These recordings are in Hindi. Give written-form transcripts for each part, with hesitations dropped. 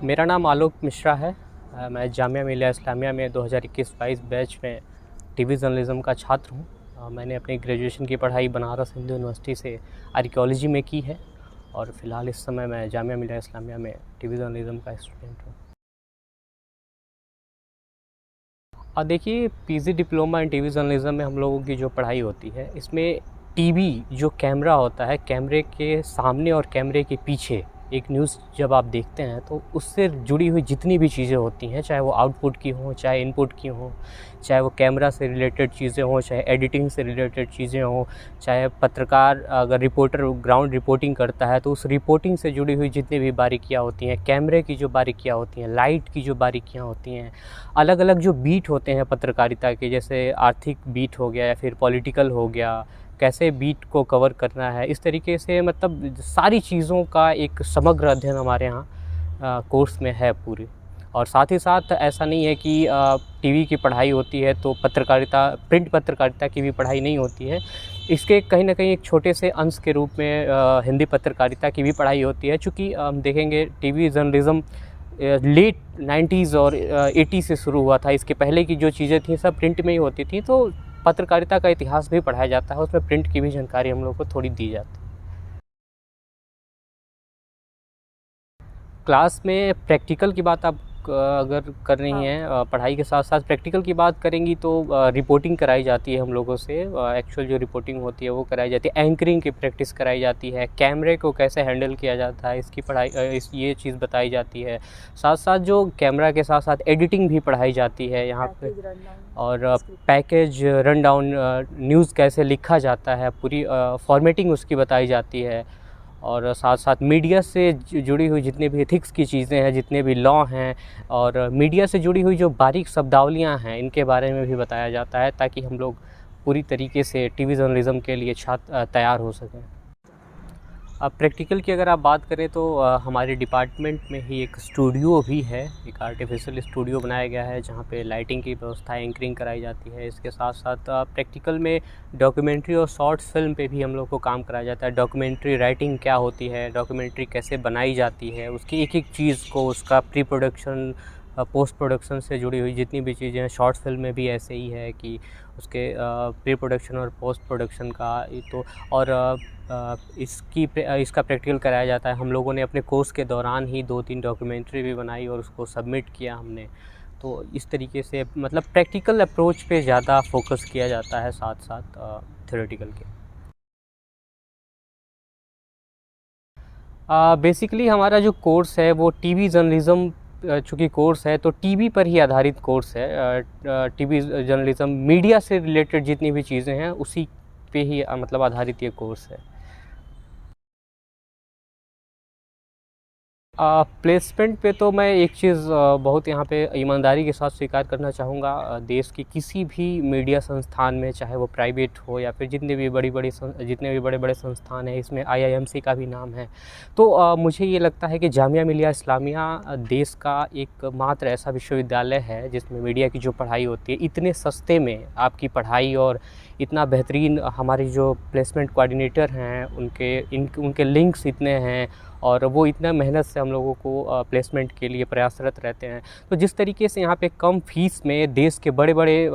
मेरा नाम आलोक मिश्रा है। मैं जामिया मिलिया इस्लामिया में 2021-22 बैच में टीवी जर्नलिज़्म का छात्र हूँ। मैंने अपनी ग्रेजुएशन की पढ़ाई बनारस हिंदू यूनिवर्सिटी से आर्कियोलॉजी में की है और फ़िलहाल इस समय मैं जामिया मिलिया इस्लामिया में टीवी जर्नलिज़्म का स्टूडेंट हूँ। देखिए, PG diploma in TV journalism में हम लोगों की जो पढ़ाई होती है, इसमें टीवी जो कैमरा होता है, कैमरे के सामने और कैमरे के पीछे एक न्यूज़ जब आप देखते हैं तो उससे जुड़ी हुई जितनी भी चीज़ें होती हैं, चाहे वो आउटपुट की हों, चाहे इनपुट की हों, चाहे वो कैमरा से रिलेटेड चीज़ें हों, चाहे एडिटिंग से रिलेटेड चीज़ें हों, चाहे पत्रकार अगर रिपोर्टर ग्राउंड रिपोर्टिंग करता है तो उस रिपोर्टिंग से जुड़ी हुई जितनी भी बारीकियाँ होती हैं, कैमरे की जो बारीकियाँ होती हैं, लाइट की जो बारीकियाँ होती हैं, अलग अलग जो बीट होते हैं पत्रकारिता के, जैसे आर्थिक बीट हो गया या फिर पॉलिटिकल हो गया, कैसे बीट को कवर करना है, इस तरीके से मतलब सारी चीज़ों का एक समग्र अध्ययन हमारे यहाँ कोर्स में है पूरी। और साथ ही साथ ऐसा नहीं है कि टीवी की पढ़ाई होती है तो पत्रकारिता, प्रिंट पत्रकारिता की भी पढ़ाई नहीं होती है। इसके कहीं न कहीं एक छोटे से अंश के रूप में हिंदी पत्रकारिता की भी पढ़ाई होती है। चूँकि हम देखेंगे टीवी जर्नलिज़्म लेट 90s और 80 से शुरू हुआ था। इसके पहले की जो चीज़ें थी सब प्रिंट में ही होती थी, तो पत्रकारिता का इतिहास भी पढ़ाया जाता है, उसमें प्रिंट की भी जानकारी हम लोग को थोड़ी दी जाती है। क्लास में प्रैक्टिकल की बात आप अगर कर रही हैं, पढ़ाई के साथ साथ प्रैक्टिकल की बात करेंगी तो रिपोर्टिंग कराई जाती है हम लोगों से। एक्चुअल जो रिपोर्टिंग होती है वो कराई जाती है, एंकरिंग की प्रैक्टिस कराई जाती है, कैमरे को कैसे हैंडल किया जाता है इसकी पढ़ाई, ये चीज़ बताई जाती है। साथ साथ जो कैमरा के साथ साथ एडिटिंग भी पढ़ाई जाती है यहाँ पे, और पैकेज रन डाउन, न्यूज़ कैसे लिखा जाता है, पूरी फॉर्मेटिंग उसकी बताई जाती है। और साथ साथ मीडिया से जुड़ी हुई जितनी भी एथिक्स की चीज़ें हैं, जितने भी लॉ हैं, और मीडिया से जुड़ी हुई जो बारीक शब्दावलियाँ हैं, इनके बारे में भी बताया जाता है ताकि हम लोग पूरी तरीके से टीवी जर्नलिज़्म के लिए छात्र तैयार हो सकें। अब प्रैक्टिकल की अगर आप बात करें तो हमारे डिपार्टमेंट में ही एक स्टूडियो भी है, एक आर्टिफिशियल स्टूडियो बनाया गया है जहाँ पे लाइटिंग की व्यवस्था, एंकरिंग कराई जाती है। इसके साथ साथ प्रैक्टिकल में डॉक्यूमेंट्री और शॉर्ट फिल्म पे भी हम लोग को काम कराया जाता है। डॉक्यूमेंट्री राइटिंग क्या होती है, डॉक्यूमेंट्री कैसे बनाई जाती है, उसकी एक एक चीज़ को, उसका प्री प्रोडक्शन, पोस्ट प्रोडक्शन से जुड़ी हुई जितनी भी चीज़ें हैं, शॉर्ट फिल्म में भी ऐसे ही है कि उसके प्री प्रोडक्शन और पोस्ट प्रोडक्शन का तो, और इसका प्रैक्टिकल कराया जाता है। हम लोगों ने अपने कोर्स के दौरान ही 2-3 डॉक्यूमेंट्री भी बनाई और उसको सबमिट किया हमने। तो इस तरीके से मतलब प्रैक्टिकल अप्रोच पे ज़्यादा फोकस किया जाता है साथ साथ थ्योरेटिकल के। बेसिकली हमारा जो कोर्स है वो टीवी जर्नलिज़्म, चूँकि कोर्स है तो टीवी पर ही आधारित कोर्स है। टीवी जर्नलिज़्म, मीडिया से रिलेटेड जितनी भी चीज़ें हैं उसी पे ही मतलब आधारित ये कोर्स है। प्लेसमेंट पे तो मैं एक चीज़ बहुत यहाँ पे ईमानदारी के साथ स्वीकार करना चाहूँगा। देश की किसी भी मीडिया संस्थान में, चाहे वो प्राइवेट हो या फिर जितने भी बड़े-बड़े संस्थान हैं, इसमें आईआईएमसी का भी नाम है। तो मुझे ये लगता है कि जामिया मिलिया इस्लामिया देश का एकमात्र ऐसा विश्वविद्यालय है जिसमें मीडिया की जो पढ़ाई होती है, इतने सस्ते में आपकी पढ़ाई, और इतना बेहतरीन हमारी जो प्लेसमेंट कोऑर्डिनेटर हैं उनके लिंक्स इतने हैं, और वो इतना मेहनत से हम लोगों को प्लेसमेंट के लिए प्रयासरत रहते हैं। तो जिस तरीके से यहाँ पे कम फ़ीस में देश के बड़े-बड़े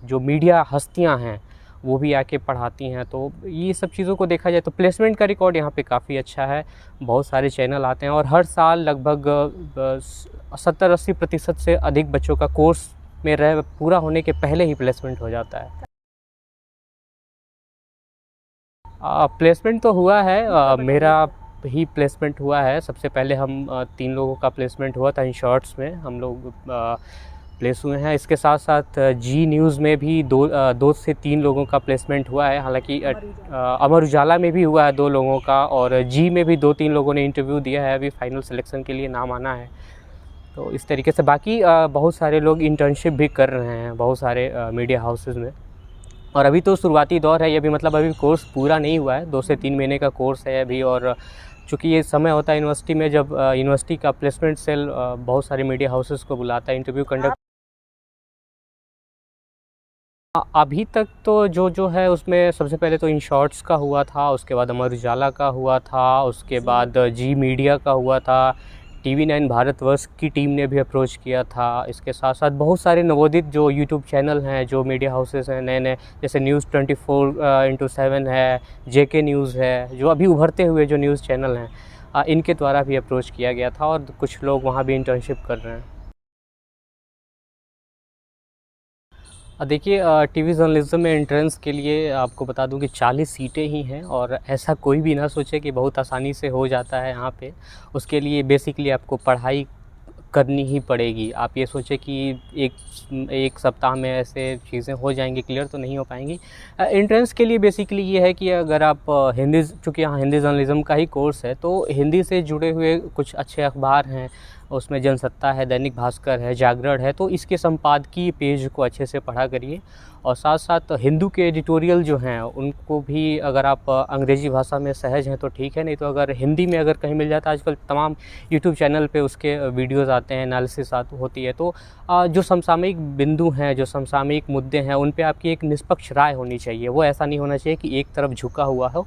जो मीडिया हस्तियाँ हैं वो भी आके पढ़ाती हैं, तो ये सब चीज़ों को देखा जाए तो प्लेसमेंट का रिकॉर्ड यहाँ पे काफ़ी अच्छा है। बहुत सारे चैनल आते हैं और हर साल लगभग 70-80% से अधिक बच्चों का कोर्स में पूरा होने के पहले ही प्लेसमेंट हो जाता है। प्लेसमेंट तो हुआ है, मेरा ही प्लेसमेंट हुआ है। सबसे पहले हम 3 लोगों का प्लेसमेंट हुआ था इन शॉर्ट्स में, हम लोग प्लेस हुए हैं। इसके साथ साथ जी न्यूज़ में भी 2 से 3 लोगों का प्लेसमेंट हुआ है। हालांकि अमर उजाला में भी हुआ है 2 लोगों का, और जी में भी 2-3 लोगों ने इंटरव्यू दिया है, अभी फाइनल सिलेक्शन के लिए नाम आना है। तो इस तरीके से बाकी बहुत सारे लोग इंटर्नशिप भी कर रहे हैं बहुत सारे मीडिया हाउसेस में। और अभी तो शुरुआती दौर है ये भी, मतलब अभी कोर्स पूरा नहीं हुआ है, 2 से 3 महीने का कोर्स है अभी। और चूँकि ये समय होता है यूनिवर्सिटी में जब यूनिवर्सिटी का प्लेसमेंट सेल बहुत सारे मीडिया हाउसेस को बुलाता है इंटरव्यू कंडक्ट। अभी तक तो जो है उसमें सबसे पहले तो इन शॉर्ट्स का हुआ था, उसके बाद अमर उजाला का हुआ था, उसके बाद जी मीडिया का हुआ था, TV9 भारतवर्ष की टीम ने भी अप्रोच किया था। इसके साथ साथ बहुत सारे नवोदित जो यूट्यूब चैनल हैं, जो मीडिया हाउसेस हैं नए नए, जैसे न्यूज़ 24x7 है, JK न्यूज़ है, जो अभी उभरते हुए जो न्यूज़ चैनल हैं, इनके द्वारा भी अप्रोच किया गया था और कुछ लोग वहाँ भी इंटर्नशिप कर रहे हैं। देखिए, टीवी जर्नलिज़्म में एंट्रेंस के लिए आपको बता दूं कि 40 सीटें ही हैं और ऐसा कोई भी ना सोचे कि बहुत आसानी से हो जाता है यहाँ पे। उसके लिए बेसिकली आपको पढ़ाई करनी ही पड़ेगी। आप ये सोचें कि एक सप्ताह में ऐसे चीज़ें हो जाएंगी, क्लियर तो नहीं हो पाएंगी। एंट्रेंस के लिए बेसिकली ये है कि अगर आप हिंदी, चूँकि यहाँ हिंदी जर्नलिज़्म का ही कोर्स है, तो हिंदी से जुड़े हुए कुछ अच्छे अखबार हैं, उसमें जनसत्ता है, दैनिक भास्कर है, जागरण है, तो इसके संपादकीय पेज को अच्छे से पढ़ा करिए। और साथ साथ हिंदू के एडिटोरियल जो हैं उनको भी, अगर आप अंग्रेज़ी भाषा में सहज हैं तो ठीक है, नहीं तो अगर हिंदी में अगर कहीं मिल जाता है, आजकल तमाम यूट्यूब चैनल पे उसके वीडियोज़ आते हैं, एनालिसिस होती है। तो जो समसामयिक बिंदु हैं, जो समसामयिक मुद्दे हैं, उन पे आपकी एक निष्पक्ष राय होनी चाहिए। वो ऐसा नहीं होना चाहिए कि एक तरफ झुका हुआ हो।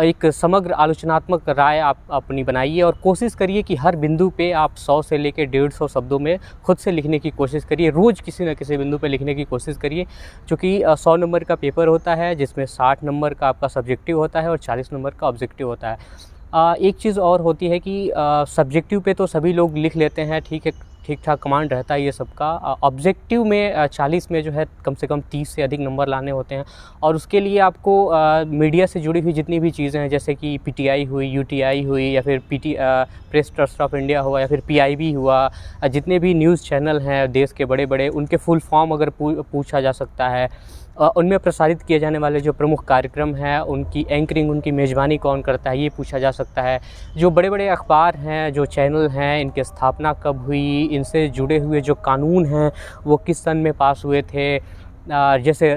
एक समग्र आलोचनात्मक राय आप अपनी बनाइए और कोशिश करिए कि हर बिंदु पे आप 100 से लेकर 150 शब्दों में खुद से लिखने की कोशिश करिए। रोज़ किसी न किसी बिंदु पे लिखने की कोशिश करिए, क्योंकि 100 नंबर का पेपर होता है, जिसमें 60 नंबर का आपका सब्जेक्टिव होता है और 40 नंबर का ऑब्जेक्टिव होता है। एक चीज़ और होती है कि सब्जेक्टिव पे तो सभी लोग लिख लेते हैं, ठीक है, ठीक ठाक कमांड रहता है ये सबका। ऑब्जेक्टिव में 40 में जो है कम से कम 30 से अधिक नंबर लाने होते हैं, और उसके लिए आपको मीडिया से जुड़ी हुई जितनी भी चीज़ें हैं, जैसे कि PTI हुई, UTI हुई, या फिर प्रेस ट्रस्ट ऑफ इंडिया हुआ, या फिर PIB हुआ, जितने भी न्यूज़ चैनल हैं देश के बड़े बड़े, उनके फुल फॉर्म अगर पूछा जा सकता है। उनमें प्रसारित किए जाने वाले जो प्रमुख कार्यक्रम हैं, उनकी एंकरिंग, उनकी मेज़बानी कौन करता है, ये पूछा जा सकता है। जो बड़े बड़े अखबार हैं, जो चैनल हैं, इनकी स्थापना कब हुई, इनसे जुड़े हुए जो कानून हैं वो किस सन में पास हुए थे। जैसे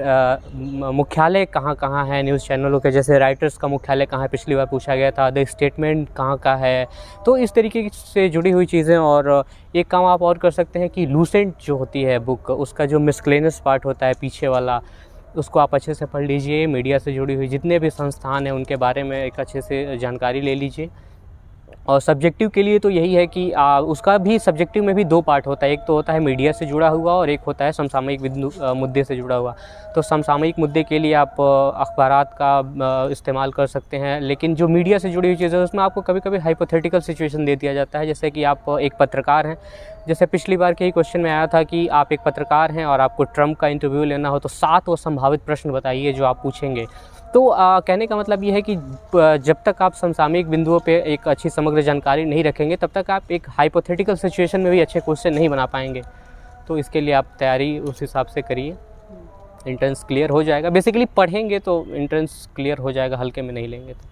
मुख्यालय कहाँ कहाँ है न्यूज़ चैनलों के, जैसे राइटर्स का मुख्यालय कहाँ है, पिछली बार पूछा गया था। द स्टेटमेंट कहाँ का है। तो इस तरीके से जुड़ी हुई चीज़ें। और एक काम आप और कर सकते हैं कि लूसेंट जो होती है बुक, उसका जो मिसक्लेनियस पार्ट होता है पीछे वाला, उसको आप अच्छे से पढ़ लीजिए। मीडिया से जुड़ी हुई जितने भी संस्थान हैं उनके बारे में एक अच्छे से जानकारी ले लीजिए। और सब्जेक्टिव के लिए तो यही है कि उसका भी सब्जेक्टिव में भी 2 पार्ट होता है, एक तो होता है मीडिया से जुड़ा हुआ और एक होता है समसामयिक मुद्दे से जुड़ा हुआ। तो समसामयिक मुद्दे के लिए आप अखबारात का इस्तेमाल कर सकते हैं, लेकिन जो मीडिया से जुड़ी हुई चीज़ें उसमें आपको कभी कभी हाइपोथेटिकल सिचुएशन दे दिया जाता है। जैसे कि आप एक पत्रकार हैं, जैसे पिछली बार के ही क्वेश्चन में आया था कि आप एक पत्रकार हैं और आपको ट्रंप का इंटरव्यू लेना हो, तो 7 वो संभावित प्रश्न बताइए जो आप पूछेंगे। तो कहने का मतलब ये है कि जब तक आप समसामयिक बिंदुओं पे एक अच्छी समग्र जानकारी नहीं रखेंगे, तब तक आप एक हाइपोथेटिकल सिचुएशन में भी अच्छे क्वेश्चन नहीं बना पाएंगे। तो इसके लिए आप तैयारी उस हिसाब से करिए, एंट्रेंस क्लियर हो जाएगा। बेसिकली पढ़ेंगे तो एंट्रेंस क्लियर हो जाएगा, हल्के में नहीं लेंगे तो।